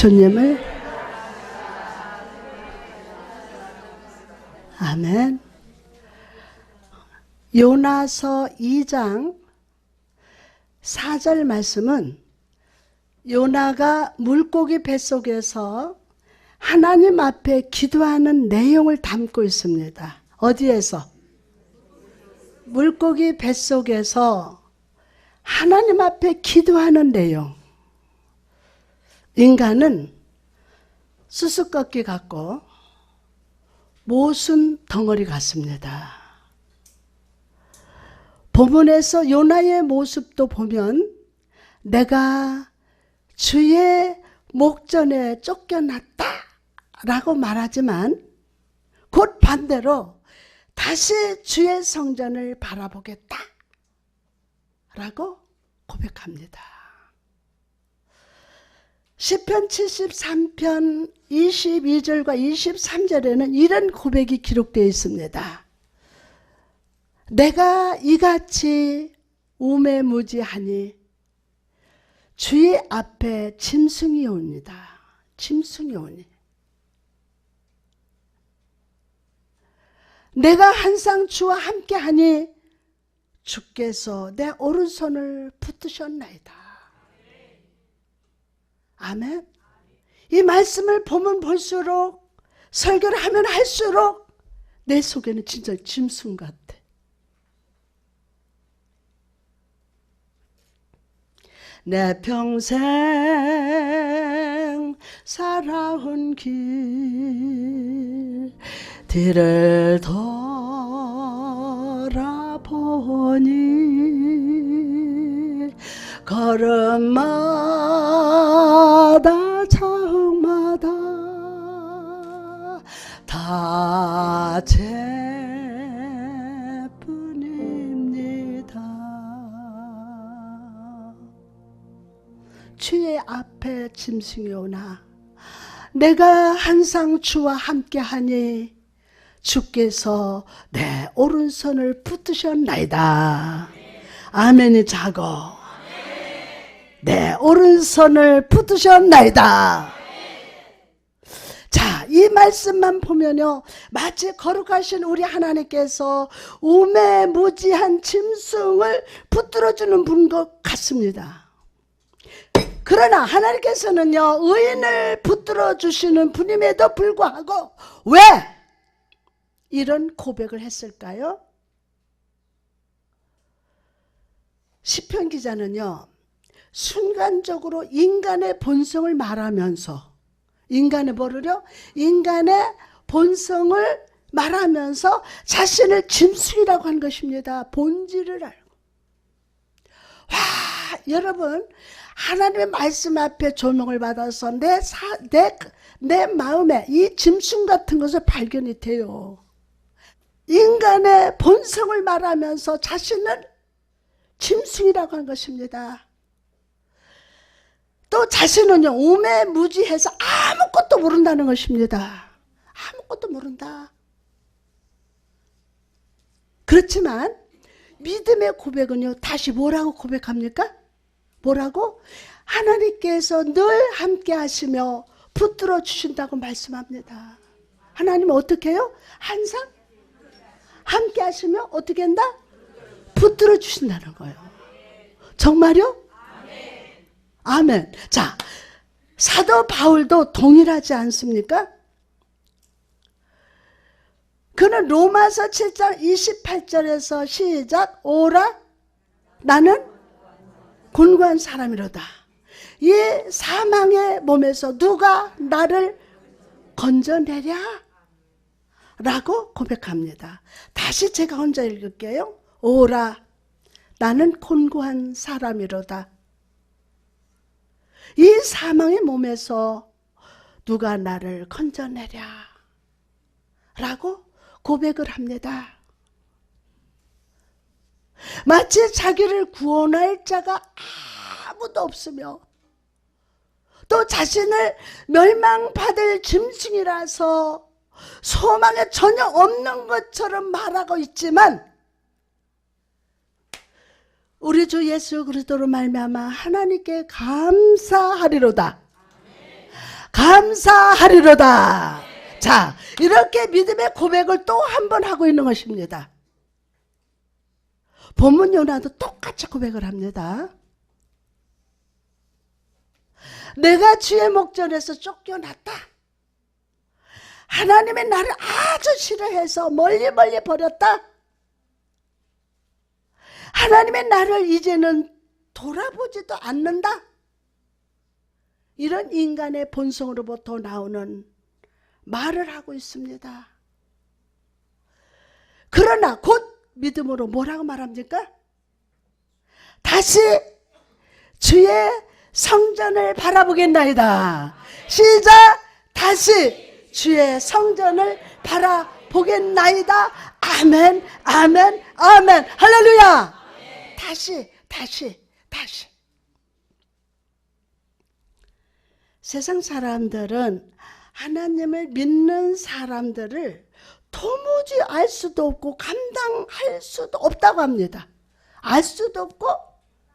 주님을 아멘. 요나서 2장 4절 말씀은 요나가 물고기 뱃속에서 하나님 앞에 기도하는 내용을 담고 있습니다. 어디에서? 물고기 뱃속에서 하나님 앞에 기도하는 내용. 인간은 수수께끼 같고 모순 덩어리 같습니다. 본문에서 요나의 모습도 보면 내가 주의 목전에 쫓겨났다 라고 말하지만 곧 반대로 다시 주의 성전을 바라보겠다 라고 고백합니다. 시편 73편 22절과 23절에는 이런 고백이 기록되어 있습니다. 내가 이같이 우매무지하니 주의 앞에 짐승이 옵니다. 짐승이 오니 내가 항상 주와 함께하니 주께서 내 오른손을 붙드셨나이다. 아멘. 이 말씀을 보면 볼수록 설교를 하면 할수록 내 속에는 진짜 짐승 같아. 내 평생 살아온 길들을 돌아보니 걸음마다 자음마다 다 죄뿐입니다. 주의 앞에 짐승이 오나 내가 항상 주와 함께하니 주께서 내 오른손을 붙드셨나이다. 아멘이 작어. 내 오른손을 붙드셨나이다. 자, 이 말씀만 보면요, 마치 거룩하신 우리 하나님께서 우매무지한 짐승을 붙들어주는 분 것 같습니다. 그러나 하나님께서는요, 의인을 붙들어 주시는 분임에도 불구하고 왜 이런 고백을 했을까요? 시편 기자는요, 순간적으로 인간의 본성을 말하면서 인간의 뭐를요? 인간의 본성을 말하면서 자신을 짐승이라고 한 것입니다. 본질을 알고. 와, 여러분, 하나님의 말씀 앞에 조명을 받아서 내 마음에 이 짐승 같은 것을 발견이 돼요. 인간의 본성을 말하면서 자신을 짐승이라고 한 것입니다. 또 자신은요, 우매무지해서 아무것도 모른다는 것입니다. 아무것도 모른다. 그렇지만 믿음의 고백은요, 다시 뭐라고 고백합니까? 뭐라고? 하나님께서 늘 함께 하시며 붙들어 주신다고 말씀합니다. 하나님은 어떻게 해요? 항상 함께 하시며 어떻게 한다? 붙들어 주신다는 거예요. 정말요? 아멘. 자, 사도 바울도 동일하지 않습니까? 그는 로마서 7장 28절에서 시작. 오라 나는 곤고한 사람이로다. 이 사망의 몸에서 누가 나를 건져내랴? 라고 고백합니다. 다시 제가 혼자 읽을게요. 오라 나는 곤고한 사람이로다. 이 사망의 몸에서 누가 나를 건져내랴? 라고 고백을 합니다. 마치 자기를 구원할 자가 아무도 없으며 또 자신을 멸망받을 짐승이라서 소망이 전혀 없는 것처럼 말하고 있지만 우리 주 예수 그리스도로 말미암아 하나님께 감사하리로다. 감사하리로다. 자, 이렇게 믿음의 고백을 또 한 번 하고 있는 것입니다. 본문 요나도 똑같이 고백을 합니다. 내가 주의 목전에서 쫓겨났다. 하나님의 나를 아주 싫어해서 멀리 버렸다. 하나님의 나를 이제는 돌아보지도 않는다. 이런 인간의 본성으로부터 나오는 말을 하고 있습니다. 그러나 곧 믿음으로 뭐라고 말합니까? 다시 주의 성전을 바라보겠나이다. 시작! 다시 주의 성전을 바라보겠나이다. 아멘, 아멘, 아멘. 할렐루야. 다시. 세상 사람들은 하나님을 믿는 사람들을 도무지 알 수도 없고 감당할 수도 없다고 합니다. 알 수도 없고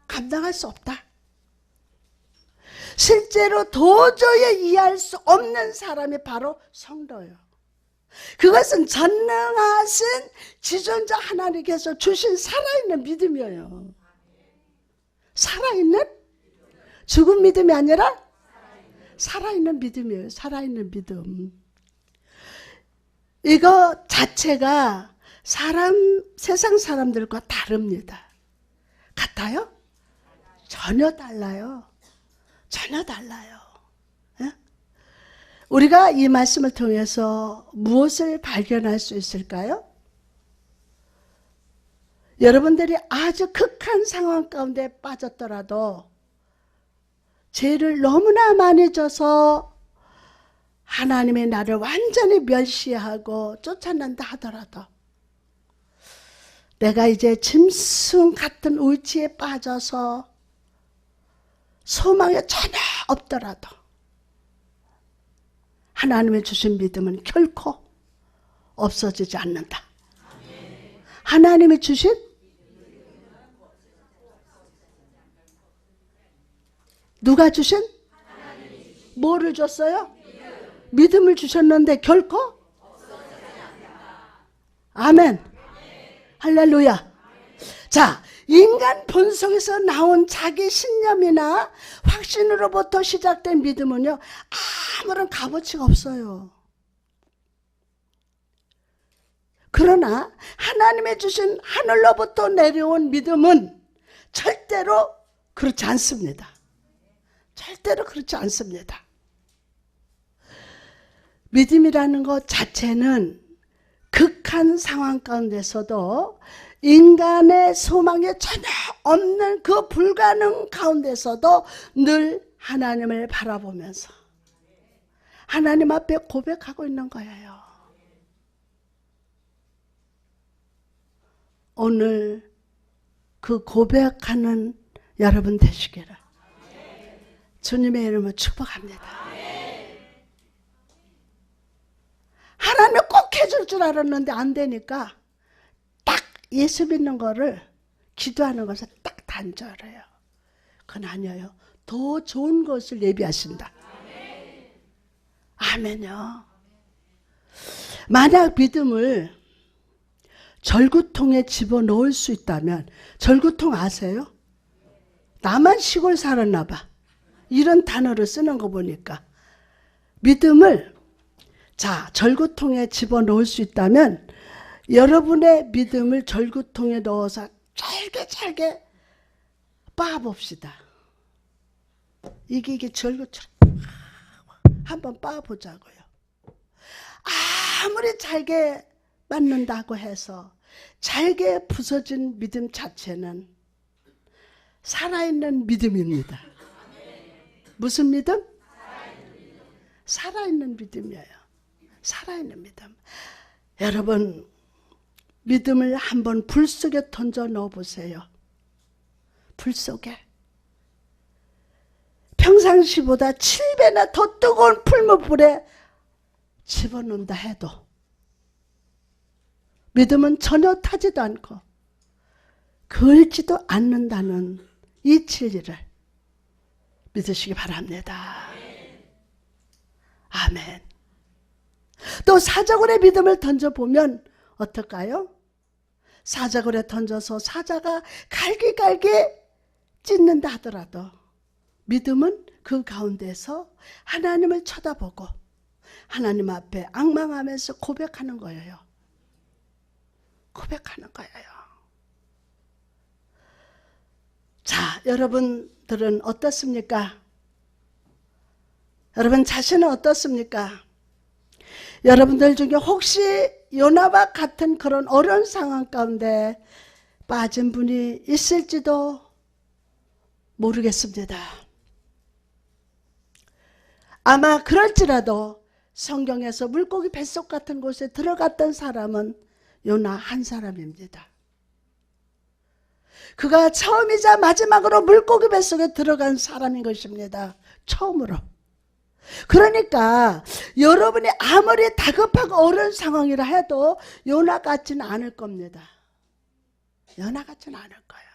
감당할 수 없다. 실제로 도저히 이해할 수 없는 사람이 바로 성도예요. 그것은 전능하신 지존자 하나님께서 주신 살아있는 믿음이에요. 살아있는? 죽은 믿음이 아니라 살아있는 믿음이에요. 살아있는 믿음. 이거 자체가 세상 사람들과 다릅니다. 같아요? 전혀 달라요. 전혀 달라요. 예? 우리가 이 말씀을 통해서 무엇을 발견할 수 있을까요? 여러분들이 아주 극한 상황 가운데 빠졌더라도 죄를 너무나 많이 져서 하나님의 나를 완전히 멸시하고 쫓아낸다 하더라도 내가 이제 짐승 같은 울지에 빠져서 소망이 전혀 없더라도 하나님의 주신 믿음은 결코 없어지지 않는다. 하나님이 주신 누가 주신? 뭐를 줬어요? 믿음을 주셨는데 결코? 아멘. 할렐루야. 자, 인간 본성에서 나온 자기 신념이나 확신으로부터 시작된 믿음은요, 아무런 값어치가 없어요. 그러나 하나님의 주신 하늘로부터 내려온 믿음은 절대로 그렇지 않습니다. 절대로 그렇지 않습니다. 믿음이라는 것 자체는 극한 상황 가운데서도 인간의 소망에 전혀 없는 그 불가능 가운데서도 늘 하나님을 바라보면서 하나님 앞에 고백하고 있는 거예요. 오늘 그 고백하는 여러분 되시기를 주님의 이름으로 축복합니다. 하나님 꼭 해줄 줄 알았는데 안 되니까 딱 예수 믿는 거를 기도하는 것을 딱 단절해요. 그건 아니에요. 더 좋은 것을 예비하신다. 아멘요. 만약 믿음을 절구통에 집어넣을 수 있다면, 절구통 아세요? 나만 시골 살았나 봐. 이런 단어를 쓰는 거 보니까. 믿음을 절구통에 집어넣을 수 있다면 여러분의 믿음을 절구통에 넣어서 잘게 빻아봅시다. 이게 절구처럼 한번 빻아보자고요. 아무리 잘게 빻는다고 해서 잘게 부서진 믿음 자체는 살아있는 믿음입니다. 무슨 믿음? 살아있는 믿음이에요. 살아있는 믿음. 여러분, 믿음을 한번 불 속에 던져 넣어보세요. 불 속에. 평상시보다 7배나 더 뜨거운 풀무불에 집어넣는다 해도 믿음은 전혀 타지도 않고 그을지도 않는다는 이 진리를 믿으시기 바랍니다. 아멘. 또 사자굴에 믿음을 던져보면 어떨까요? 사자굴에 던져서 사자가 갈기갈기 찢는다 하더라도 믿음은 그 가운데서 하나님을 쳐다보고 하나님 앞에 앙망하면서 고백하는 거예요. 고백하는 거예요. 자, 여러분들은 어떻습니까? 여러분 자신은 어떻습니까? 여러분들 중에 혹시 요나와 같은 그런 어려운 상황 가운데 빠진 분이 있을지도 모르겠습니다. 아마 그럴지라도 성경에서 물고기 뱃속 같은 곳에 들어갔던 사람은 요나 한 사람입니다. 그가 처음이자 마지막으로 물고기 뱃속에 들어간 사람인 것입니다. 처음으로. 그러니까 여러분이 아무리 다급하고 어려운 상황이라 해도 요나 같지는 않을 겁니다. 요나 같지는 않을 거예요.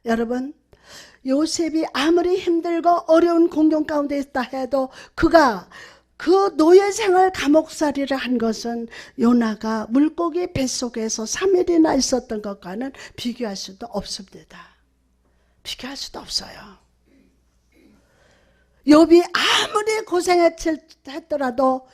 여러분, 요셉이 아무리 힘들고 어려운 공경 가운데 있다 해도 그가 그 노예생활 감옥살이를 한 것은 요나가 물고기 뱃속에서 3일이나 있었던 것과는 비교할 수도 없습니다. 비교할 수도 없어요. 욥이 아무리 고생했더라도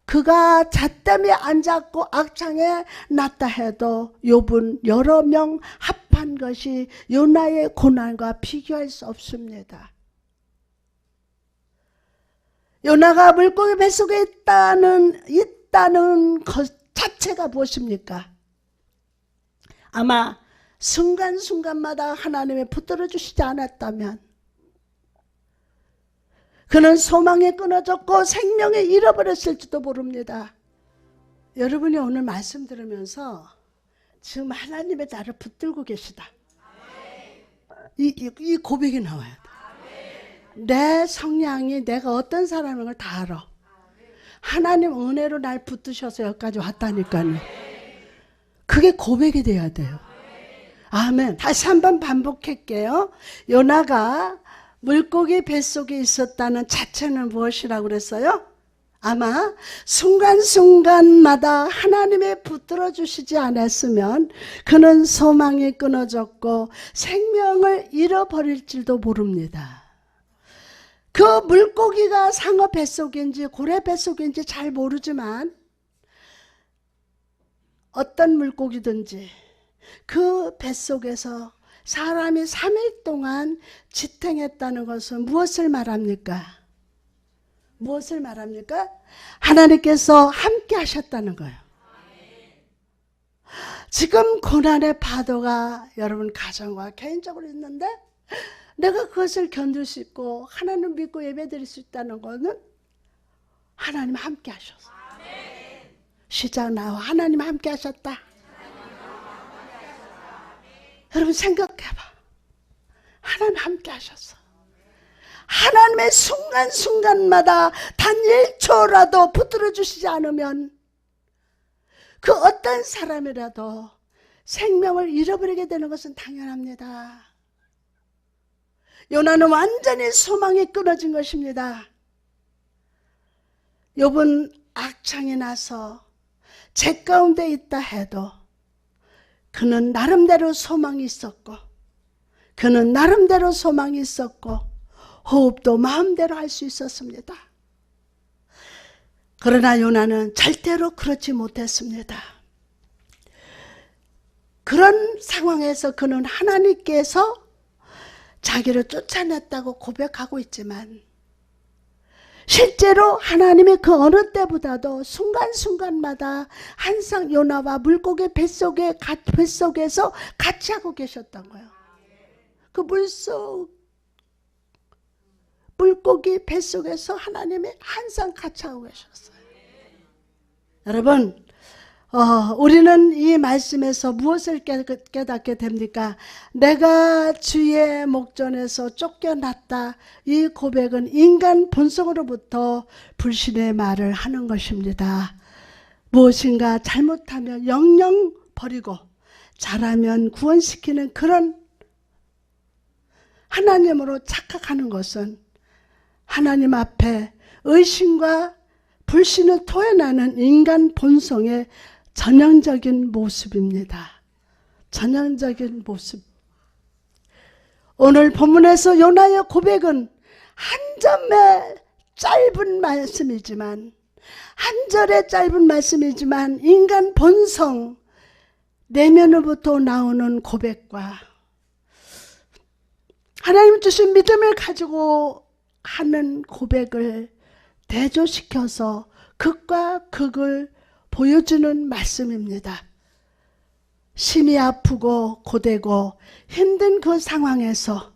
그가 잣담에 앉았고 악창에 났다 해도 욥은 여러 명 합한 것이 요나의 고난과 비교할 수 없습니다. 요나가 물고기 뱃속에 있다는 것 자체가 무엇입니까? 아마 순간순간마다 하나님이 붙들어 주시지 않았다면 그는 소망이 끊어졌고 생명을 잃어버렸을지도 모릅니다. 여러분이 오늘 말씀 들으면서 지금 하나님의 나를 붙들고 계시다. 이 고백이 나와야 돼. 내 성향이 내가 어떤 사람인 걸 다 알아. 하나님 은혜로 날 붙드셔서 여기까지 왔다니까요. 그게 고백이 돼야 돼요. 아멘. 다시 한번 반복할게요. 요나가 물고기 뱃속에 있었다는 자체는 무엇이라고 그랬어요? 아마 순간순간마다 하나님의 붙들어 주시지 않았으면 그는 소망이 끊어졌고 생명을 잃어버릴지도 모릅니다. 그 물고기가 상어 뱃속인지 고래 뱃속인지 잘 모르지만 어떤 물고기든지 그 뱃속에서 사람이 3일 동안 지탱했다는 것은 무엇을 말합니까? 무엇을 말합니까? 하나님께서 함께 하셨다는 거예요. 지금 고난의 파도가 여러분 가정과 개인적으로 있는데 내가 그것을 견딜 수 있고 하나님 믿고 예배드릴 수 있다는 것은 하나님 함께 하셔서. 시작 나와 하나님 함께 하셨다. 여러분 생각해봐. 하나님 함께 하셨어. 하나님의 순간순간마다 단 1초라도 붙들어 주시지 않으면 그 어떤 사람이라도 생명을 잃어버리게 되는 것은 당연합니다. 요나는 완전히 소망이 끊어진 것입니다. 욥은 악창이 나서 재 가운데 있다 해도 그는 나름대로 소망이 있었고 그는 나름대로 소망이 있었고 호흡도 마음대로 할 수 있었습니다. 그러나 요나는 절대로 그렇지 못했습니다. 그런 상황에서 그는 하나님께서 자기를 쫓아냈다고 고백하고 있지만 실제로 하나님이 그 어느 때보다도 순간순간마다 항상 요나와 물고기 뱃속에서 같이 하고 계셨던 거예요. 그 물고기 뱃속에서 하나님이 항상 같이 하고 계셨어요. 여러분, 우리는 이 말씀에서 무엇을 깨닫게 됩니까? 내가 주의 목전에서 쫓겨났다. 이 고백은 인간 본성으로부터 불신의 말을 하는 것입니다. 무엇인가 잘못하면 영영 버리고 잘하면 구원시키는 그런 하나님으로 착각하는 것은 하나님 앞에 의심과 불신을 토해내는 인간 본성의 전형적인 모습입니다. 전형적인 모습. 오늘 본문에서 요나의 고백은 한 점의 짧은 말씀이지만, 한 절의 짧은 말씀이지만 인간 본성 내면으로부터 나오는 고백과 하나님 주신 믿음을 가지고 하는 고백을 대조시켜서 극과 극을 보여주는 말씀입니다. 심히 아프고 고되고 힘든 그 상황에서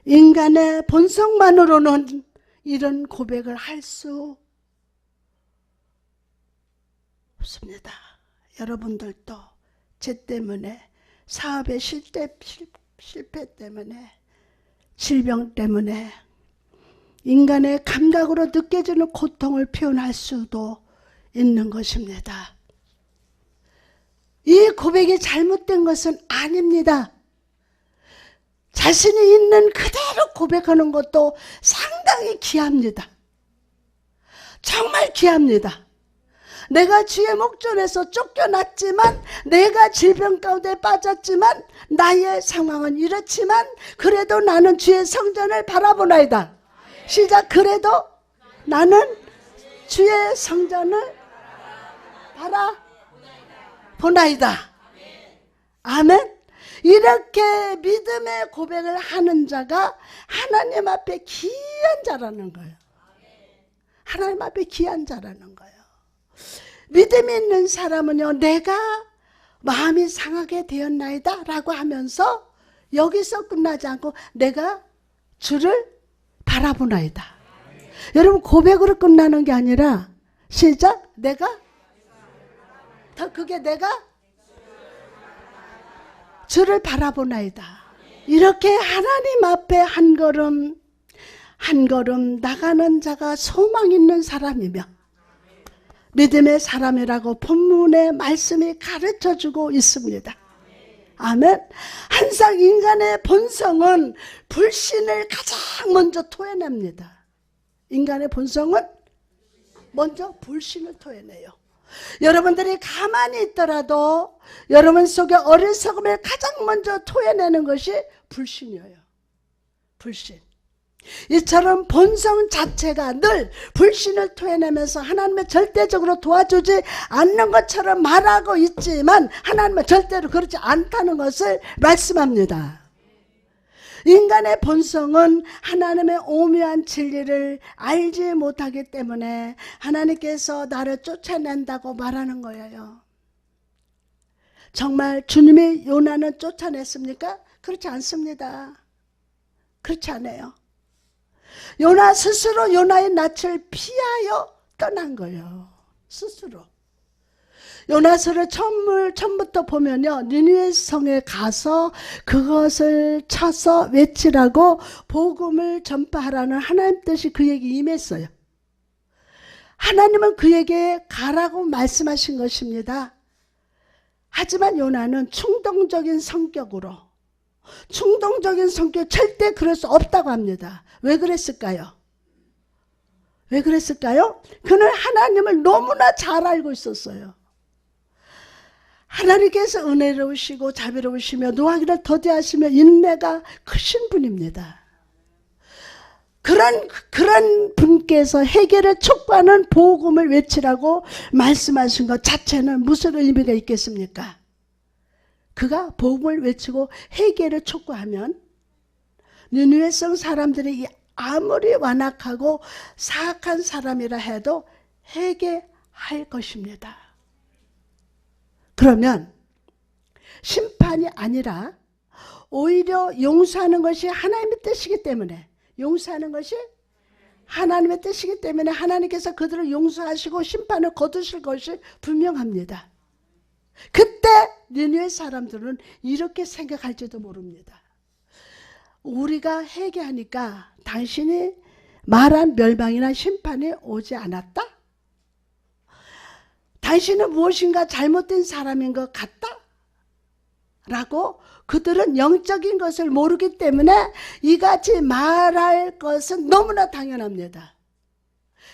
인간의 본성만으로는 이런 고백을 할 수 없습니다. 여러분들도 죄 때문에, 사업의 실패 때문에, 질병 때문에 인간의 감각으로 느껴지는 고통을 표현할 수도 있는 것입니다. 이 고백이 잘못된 것은 아닙니다. 자신이 있는 그대로 고백하는 것도 상당히 귀합니다. 정말 귀합니다. 내가 주의 목전에서 쫓겨났지만, 내가 질병 가운데 빠졌지만, 나의 상황은 이렇지만 그래도 나는 주의 성전을 바라보나이다. 시작. 그래도 나는 주의 성전을 바라보나이다. 아멘. 이렇게 믿음의 고백을 하는 자가 하나님 앞에 귀한 자라는 거예요. 하나님 앞에 귀한 자라는 거예요. 믿음이 있는 사람은요, 내가 마음이 상하게 되었나이다 라고 하면서 여기서 끝나지 않고 내가 주를 바라보나이다. 여러분, 고백으로 끝나는 게 아니라 시작. 내가 주를 바라보나이다. 이렇게 하나님 앞에 한 걸음 한 걸음 나가는 자가 소망 있는 사람이며 믿음의 사람이라고 본문의 말씀이 가르쳐주고 있습니다. 아멘. 항상 인간의 본성은 불신을 가장 먼저 토해냅니다. 인간의 본성은 먼저 불신을 토해내요. 여러분들이 가만히 있더라도 여러분 속에 어리석음을 가장 먼저 토해내는 것이 불신이에요. 불신. 이처럼 본성 자체가 늘 불신을 토해내면서 하나님의 절대적으로 도와주지 않는 것처럼 말하고 있지만 하나님은 절대로 그렇지 않다는 것을 말씀합니다. 인간의 본성은 하나님의 오묘한 진리를 알지 못하기 때문에 하나님께서 나를 쫓아낸다고 말하는 거예요. 정말 주님이 요나는 쫓아냈습니까? 그렇지 않습니다. 그렇지 않아요. 요나 스스로 요나의 낯을 피하여 떠난 거예요. 스스로. 요나서를 처음부터 보면요, 니느웨 성에 가서 그것을 쳐서 외치라고 복음을 전파하라는 하나님 뜻이 그에게 임했어요. 하나님은 그에게 가라고 말씀하신 것입니다. 하지만 요나는 충동적인 성격 절대 그럴 수 없다고 합니다. 왜 그랬을까요? 그는 하나님을 너무나 잘 알고 있었어요. 하나님께서 은혜로우시고 자비로우시며 노하기를 더디하시며 인내가 크신 분입니다. 그런 분께서 회개를 촉구하는 복음을 외치라고 말씀하신 것 자체는 무슨 의미가 있겠습니까? 그가 복음을 외치고 회개를 촉구하면 니느웨 성 사람들이 아무리 완악하고 사악한 사람이라 해도 회개할 것입니다. 그러면 심판이 아니라 오히려 용서하는 것이 하나님의 뜻이기 때문에, 용서하는 것이 하나님의 뜻이기 때문에 하나님께서 그들을 용서하시고 심판을 거두실 것이 분명합니다. 그때 니느웨 사람들은 이렇게 생각할지도 모릅니다. 우리가 회개하니까 당신이 말한 멸망이나 심판이 오지 않았다? 당신은 무엇인가 잘못된 사람인 것 같다? 라고 그들은 영적인 것을 모르기 때문에 이같이 말할 것은 너무나 당연합니다.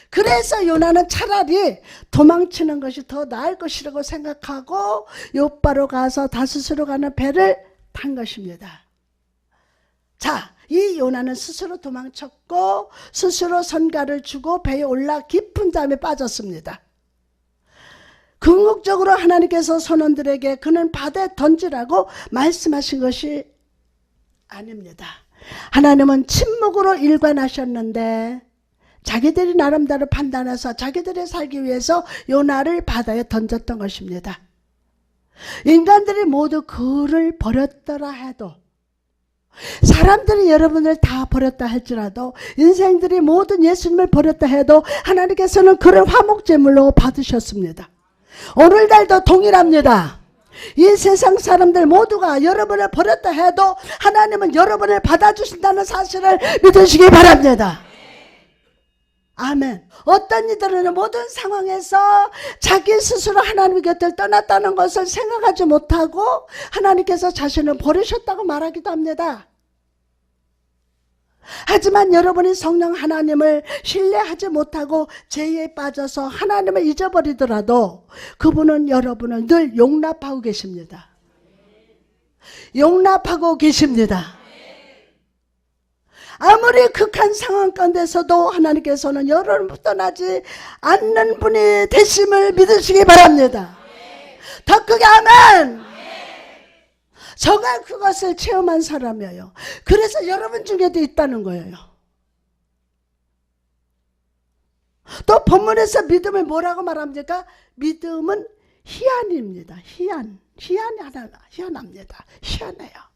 그래서 요나는 차라리 도망치는 것이 더 나을 것이라고 생각하고 요바로 가서 다스스로 가는 배를 탄 것입니다. 자, 이 요나는 스스로 도망쳤고 스스로 선가를 주고 배에 올라 깊은 잠에 빠졌습니다. 궁극적으로 하나님께서 선원들에게 그는 바다에 던지라고 말씀하신 것이 아닙니다. 하나님은 침묵으로 일관하셨는데 자기들이 나름대로 판단해서 자기들이 살기 위해서 요나를 바다에 던졌던 것입니다. 인간들이 모두 그를 버렸더라 해도, 사람들이 여러분을 다 버렸다 할지라도, 인생들이 모든 예수님을 버렸다 해도 하나님께서는 그를 화목제물로 받으셨습니다. 오늘날도 동일합니다. 이 세상 사람들 모두가 여러분을 버렸다 해도 하나님은 여러분을 받아주신다는 사실을 믿으시기 바랍니다. 아멘. 어떤 이들은 모든 상황에서 자기 스스로 하나님 곁을 떠났다는 것을 생각하지 못하고 하나님께서 자신을 버리셨다고 말하기도 합니다. 하지만 여러분이 성령 하나님을 신뢰하지 못하고 죄에 빠져서 하나님을 잊어버리더라도 그분은 여러분을 늘 용납하고 계십니다. 용납하고 계십니다. 아무리 극한 상황 가운데서도 하나님께서는 여러분을 떠나지 않는 분이 되심을 믿으시기 바랍니다. 더 크게 아멘. 저가 그것을 체험한 사람이에요. 그래서 여러분 중에도 있다는 거예요. 또 본문에서 믿음을 뭐라고 말합니까? 믿음은 희한입니다. 희한합니다. 희한해요.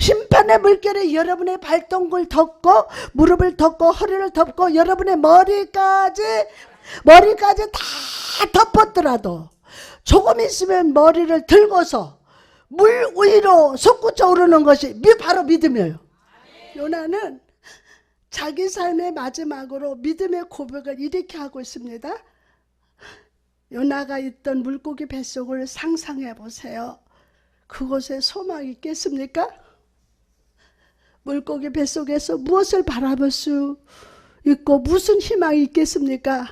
심판의 물결이 여러분의 발동을 덮고 무릎을 덮고 허리를 덮고 여러분의 머리까지 다 덮었더라도 조금 있으면 머리를 들고서 물 위로 솟구쳐 오르는 것이 바로 믿음이에요. 요나는 자기 삶의 마지막으로 믿음의 고백을 이렇게 하고 있습니다. 요나가 있던 물고기 뱃속을 상상해 보세요. 그곳에 소망이 있겠습니까? 물고기 뱃속에서 무엇을 바라볼 수 있고 무슨 희망이 있겠습니까?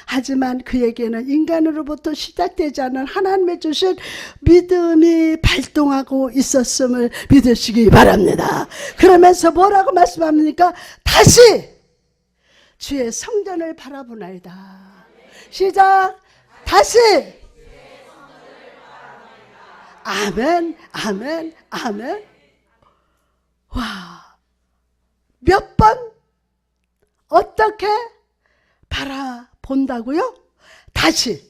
하지만 그에게는 인간으로부터 시작되지 않은 하나님의 주신 믿음이 발동하고 있었음을 믿으시기 바랍니다. 그러면서 뭐라고 말씀합니까? 다시 주의 성전을 바라보나이다. 시작. 다시. 아멘, 아멘, 아멘. 와, 몇 번 어떻게 바라본다고요? 다시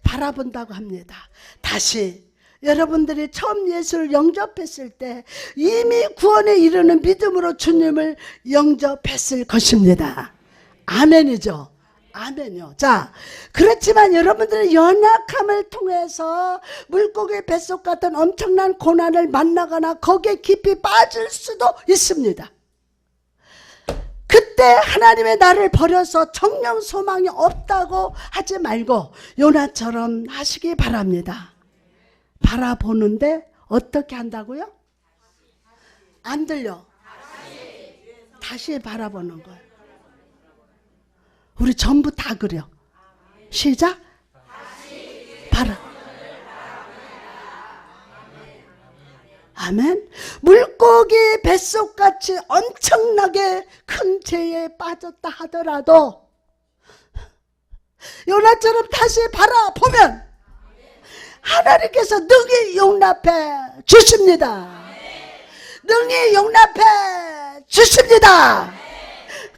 바라본다고 합니다. 다시. 여러분들이 처음 예수를 영접했을 때 이미 구원에 이르는 믿음으로 주님을 영접했을 것입니다. 아멘이죠. 아멘요. 자, 그렇지만 여러분들의 연약함을 통해서 물고기 뱃속 같은 엄청난 고난을 만나거나 거기에 깊이 빠질 수도 있습니다. 그때 하나님의 나를 버려서 정녕 소망이 없다고 하지 말고 요나처럼 하시기 바랍니다. 바라보는데 어떻게 한다고요? 안 들려. 다시 바라보는 거예요. 우리 전부 다 그려. 시작. 아멘. 물고기 뱃속같이 엄청나게 큰 죄에 빠졌다 하더라도 요나처럼 다시 바라보면 하나님께서 능히 용납해 주십니다. 능히 용납해 주십니다.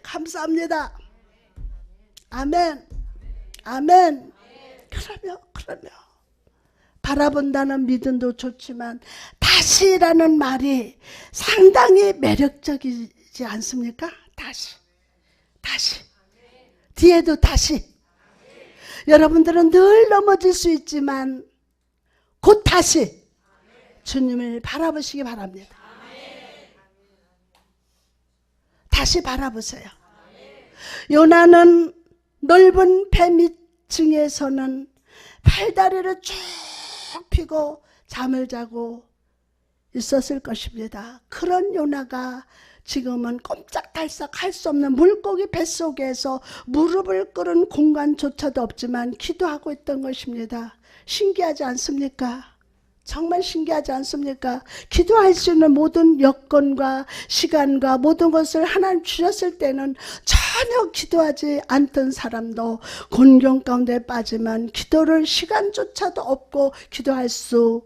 감사합니다. 아멘. 아멘. 그러면 바라본다는 믿음도 좋지만 다시라는 말이 상당히 매력적이지 않습니까? 다시. 뒤에도 다시. 여러분들은 늘 넘어질 수 있지만 곧 다시 주님을 바라보시기 바랍니다. 다시 바라보세요. 요나는 넓은 배 밑층에서는 팔다리를 쭉 펴고 잠을 자고 있었을 것입니다. 그런 요나가 지금은 꼼짝달싹 할 수 없는 물고기 뱃속에서 무릎을 꿇은 공간조차도 없지만 기도하고 있던 것입니다. 신기하지 않습니까? 정말 신기하지 않습니까? 기도할 수 있는 모든 여건과 시간과 모든 것을 하나님 주셨을 때는 전혀 기도하지 않던 사람도 곤경 가운데 빠지면 기도를 시간조차도 없고 기도할 수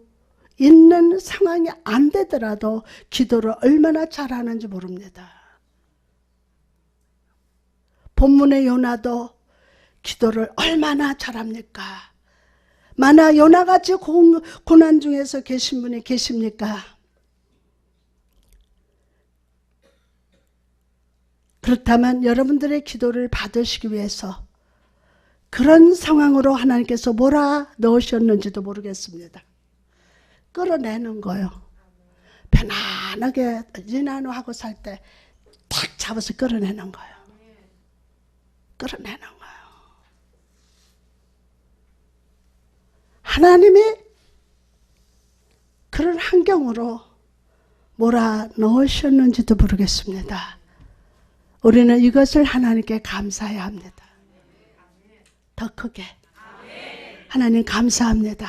있는 상황이 안 되더라도 기도를 얼마나 잘하는지 모릅니다. 본문의 요나도 기도를 얼마나 잘합니까? 만약 요나같이 고난 중에서 계신 분이 계십니까? 그렇다면 여러분들의 기도를 받으시기 위해서 그런 상황으로 하나님께서 몰아넣으셨는지도 모르겠습니다. 끌어내는 거요. 편안하게 진안하고 살 때 탁 잡아서 끌어내는 거예요. 끌어내는 거예요. 하나님이 그런 환경으로 몰아넣으셨는지도 모르겠습니다. 우리는 이것을 하나님께 감사해야 합니다. 더 크게. 하나님 감사합니다.